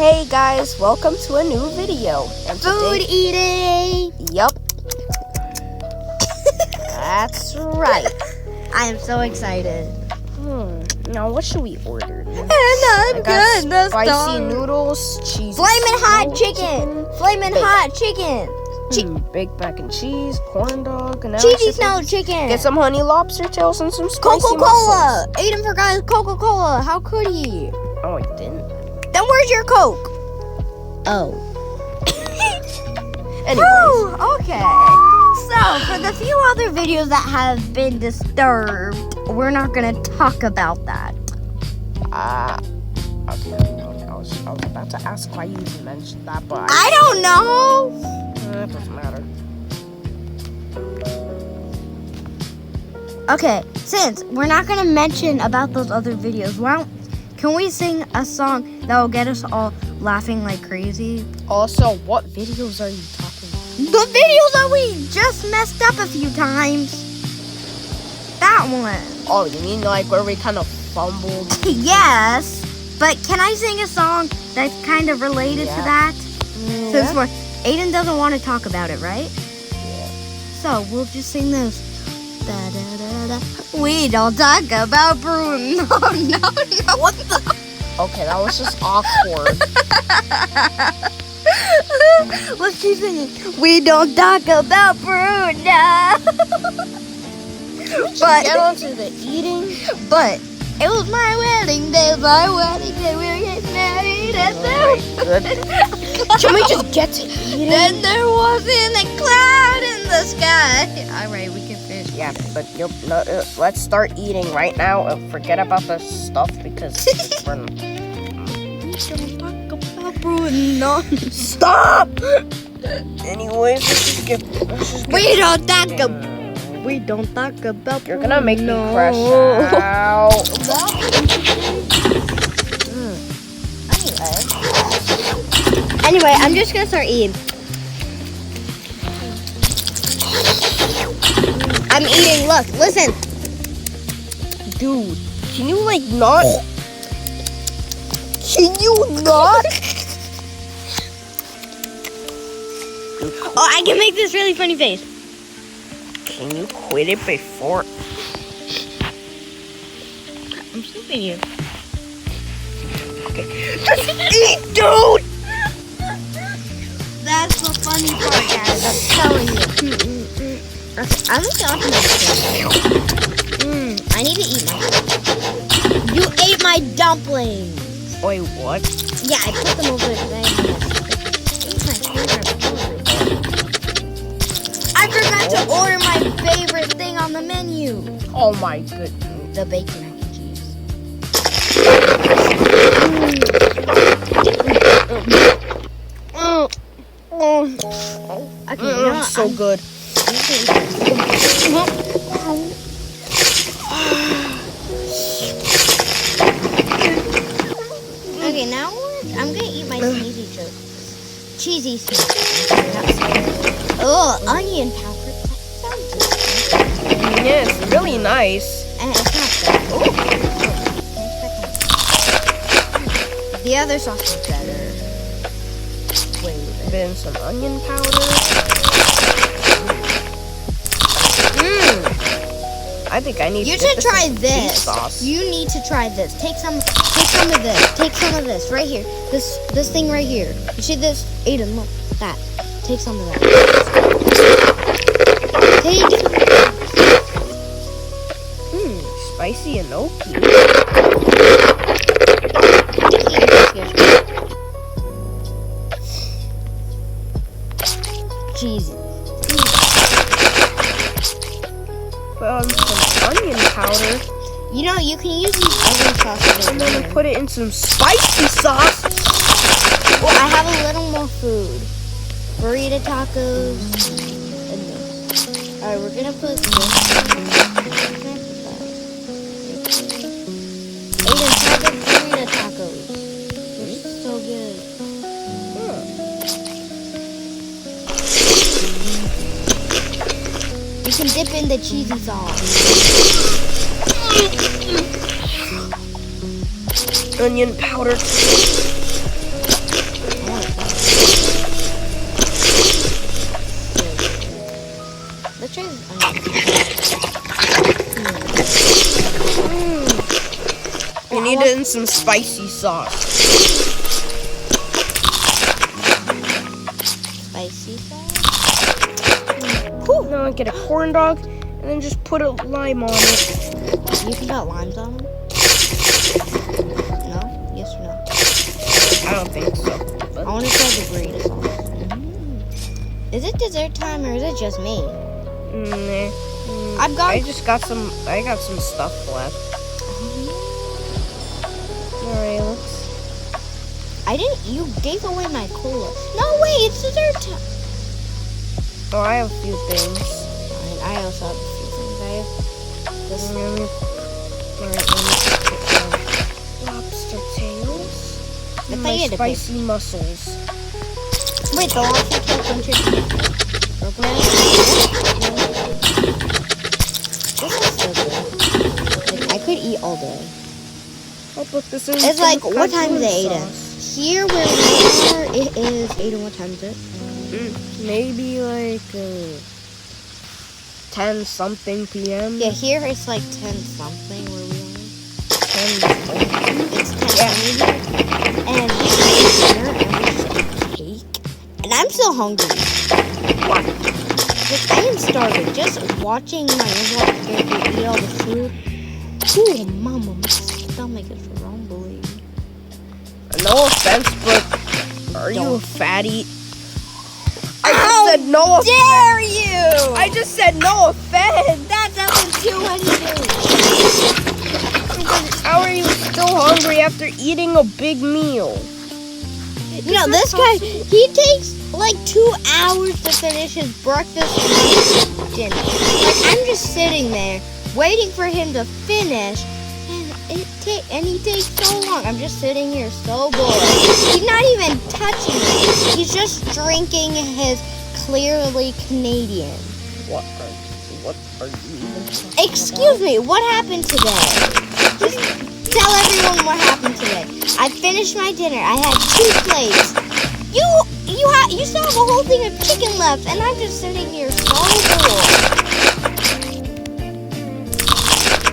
Hey guys, welcome to a new video. And Food eating! Yup. That's right. I am so excited. Now what should we order? And I'm good. Spicy noodles, cheese. Flamin' hot chicken. Flamin' hot chicken. Baked mac and cheese, corn dog, and Cheesy snow chicken. Get some honey lobster tails and some spicy Coca-Cola. mussels. Aiden forgot Coca-Cola. How could he? Oh, I didn't. Then where's your Coke? Oh. Anyways. Okay. So, for the few other videos that have been disturbed, we're not going to talk about that. Okay. I was about to ask why you even mentioned that, but I don't know. It doesn't matter. Okay, since we're not going to mention about those other videos, can we sing a song that will get us all laughing like crazy? Also, what videos are you talking about? The videos that we just messed up a few times. That one. Oh, you mean like where we kind of fumbled? Yes, but can I sing a song that's kind of related to that? Since Aiden doesn't want to talk about it, right? Yeah. So we'll just sing this. Da, da, da, da. We don't talk about Bruno. No. What the? Okay, that was just awkward. Let's keep singing. We don't talk about Bruno. But get on to the eating. But it was my wedding day. We'll get married at Can we just get to eating? Then there wasn't a cloud in the sky. All right, we can finish. Yeah, but let's start eating right now. Forget about the stuff because we're... We don't talk about Bruno. Stop! Anyways, let's just We don't talk about. You're gonna make me crash out. Anyway, I'm just gonna start eating. I'm eating. Look, listen. Dude, can you like not? Can you not? Oh, I can make this really funny face. Can you quit it before? I'm sleeping here. Okay. Just eat, dude! That's the funny part, guys. I'm telling you. Okay, I'm gonna off my I need to eat my. You ate my dumplings. Wait, what? Yeah, I put them over there. I forgot to order my favorite thing on the menu. Oh my goodness. The bacon mac and cheese. Okay, you know what? So good. Okay, now I'm gonna eat my cheesy chips. Oh, onion powder. That sounds good. Yeah, it's really nice. And it's not bad. Oh. The other sauce is better. Wait. Then some onion powder. I think I need. You should try this. Sauce. You need to try this. Take some of this. Take some of this right here. This thing right here. You see this? Aiden, look. That. Take some of that. Take. Spicy enoki. Cheesy. Put some onion powder. You know, you can use these other sauces. And then put it in some spicy sauce. Well, I have a little more food. Burrito tacos. And this. Alright, we're gonna put this. Aiden, try the burrito tacos. They're so good. You can dip in the cheesy sauce. Onion powder. some spicy sauce. Spicy sauce? Now I get a corn dog and then just put a lime on it. You can put limes on them? No? Yes or no? I don't think so. I want to try the green sauce. Is it dessert time or is it just me? I got some stuff left. Alright, you gave away my cola. No, wait, it's dessert time. Oh, I have a few things. Alright, I also have a few things. I have this. Alright, lobster tails. I My spicy mussels. Wait, the lobster tails and chicken. This is so good. Like, I could eat all day. I'll put this in. It's like, what time is it, Aiden? Here where we are, it is, Aiden, what time is it? Maybe like 10 something p.m. Yeah, here it's like 10 something where we are. 10. It's 10 here. And we dinner and we just ate cake. And I'm still hungry. What? Like, I am starving. Just watching my vlog eat all the food. Ooh, mama, my stomach is rumbling. No offense, but are you a fatty? I just said no offense. Dare you! I just said no offense. That doesn't do anything. How are you still hungry after eating a big meal? You know, this guy, he takes like 2 hours to finish his breakfast and dinner. Like, I'm just sitting there waiting for him to finish, and he takes so long. I'm just sitting here so bored. He's not even touching it. He's just drinking his clearly Canadian. What are you even talking Excuse me, what happened today? Just tell everyone what happened today. I finished my dinner. I had 2 plates. You still have a whole thing of chicken left, and I'm just sitting here so bored.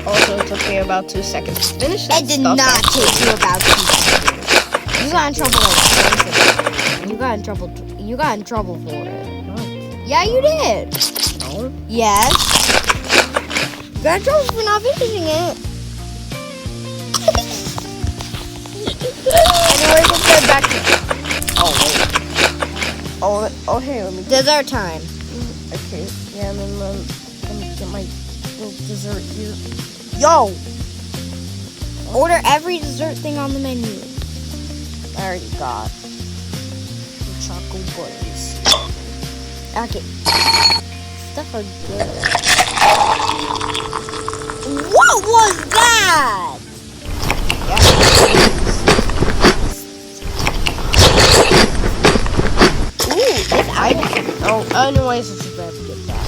Also, it took me about 2 seconds to finish that It did stuff, not actually. take you about 2 seconds. You got in trouble like once. You got in trouble for it. No. Yeah, you did. No. Yes. You got in trouble for not finishing it. Anyway, let's get back to... Oh, wait. Oh, hey, let me... Dessert time. Okay, yeah, and then let me get my little dessert here. Yo! Order every dessert thing on the menu. I already got the chocolate bunnies. Okay. Stuff are good. What was that? Ooh, this Oh, anyways, it's bad to get that.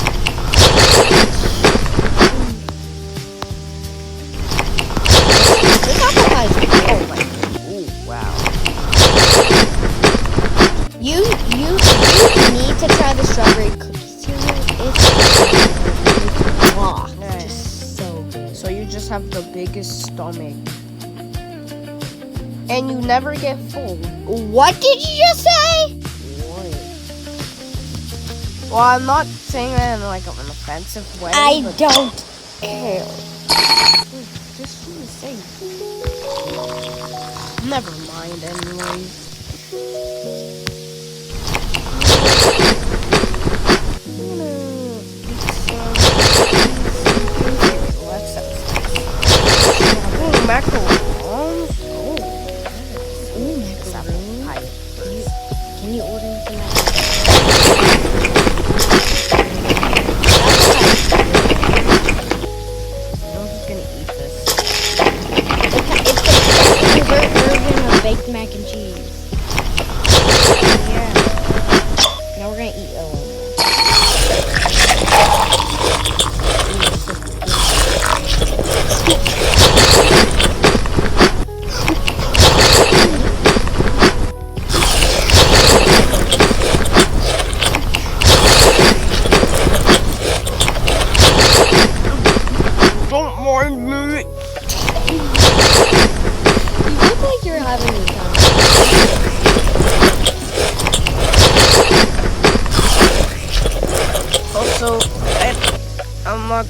This apple pie is good. Oh my god. Ooh, wow. You need to try the strawberry cookie cereal. It's just so good. So you just have the biggest stomach. And you never get full. What did you just say? What? Well, I'm not saying that in like an offensive way. I but don't care. just for the sake. Never mind, anyways. Ooh, macarons. Ooh, macaroni. Can you order some macaroni? I'm just gonna eat this. It's the dessert version of baked mac and cheese. Yeah. Now we're gonna eat a little more.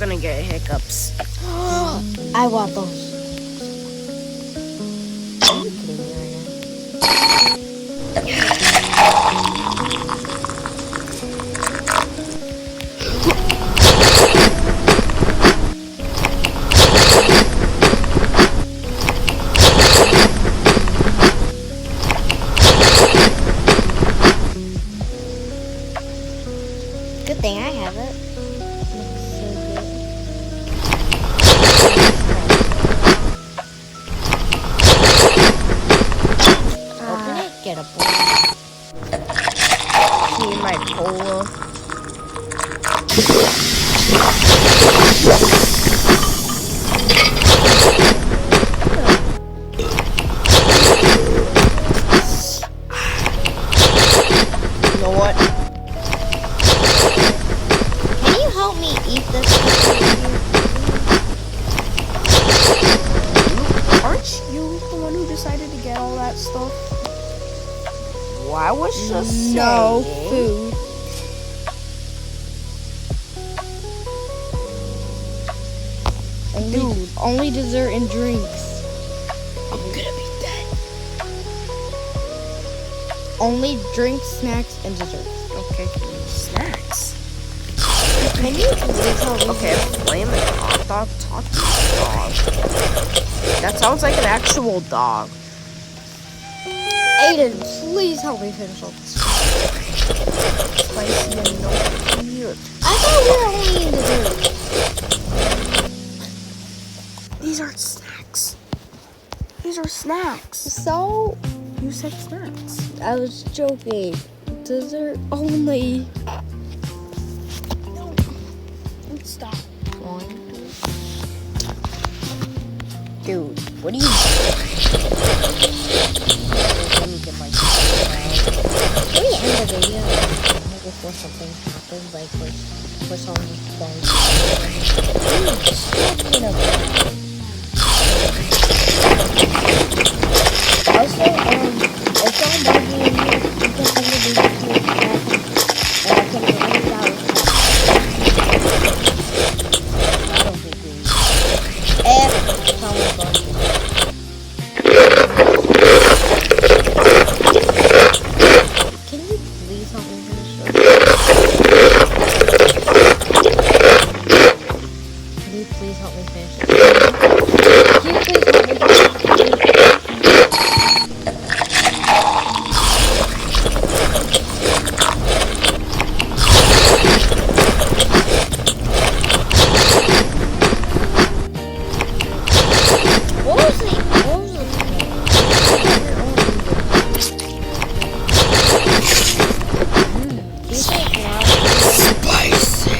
gonna get hiccups. I want those. Good thing I have it. Looks so good. Open it, get a bowl. See my polo. You know what? Can you help me eat this? Aren't you the one who decided to get all that stuff? Well, I was just No saying. food. Only dessert and drinks. I'm gonna be dead. Only drinks, snacks, and desserts. Okay, snacks. Can you please help me? Okay, flaming hot dog, dog. That sounds like an actual dog. Aiden, please help me finish all this. Spicy and no weird. I thought we were only eating dessert. These aren't snacks. These are snacks. So, You said snacks. I was joking. Dessert only. No. Stop. Dude, what are you doing? Let me get my Can we end the video before something happens? Like, for someone falls. Also, if someone bugs you in here, you can send the video to me and I can edit it out. I don't think we need if someone bugs you. Can you please help me finish this? Can you please help me finish this? Can you please help me finish this? What was the Spicy.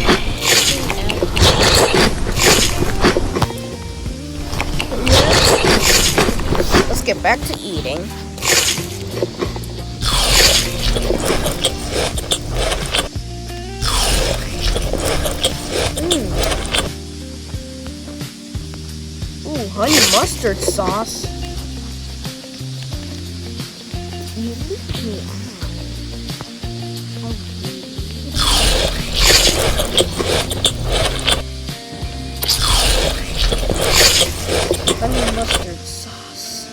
Let's get back to eating. Ooh, honey mustard sauce. You leave me out. Honey mustard sauce.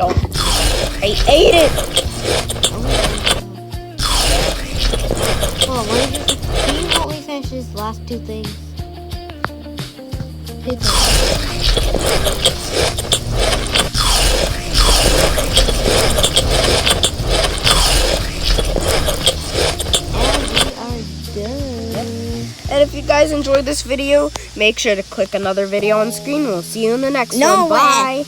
Oh, I ate it. Hold on, can you help me finish these last two things? Pizza. And we are done. And if you guys enjoyed this video, make sure to click another video on screen. We'll see you in the next No one. Bye. way.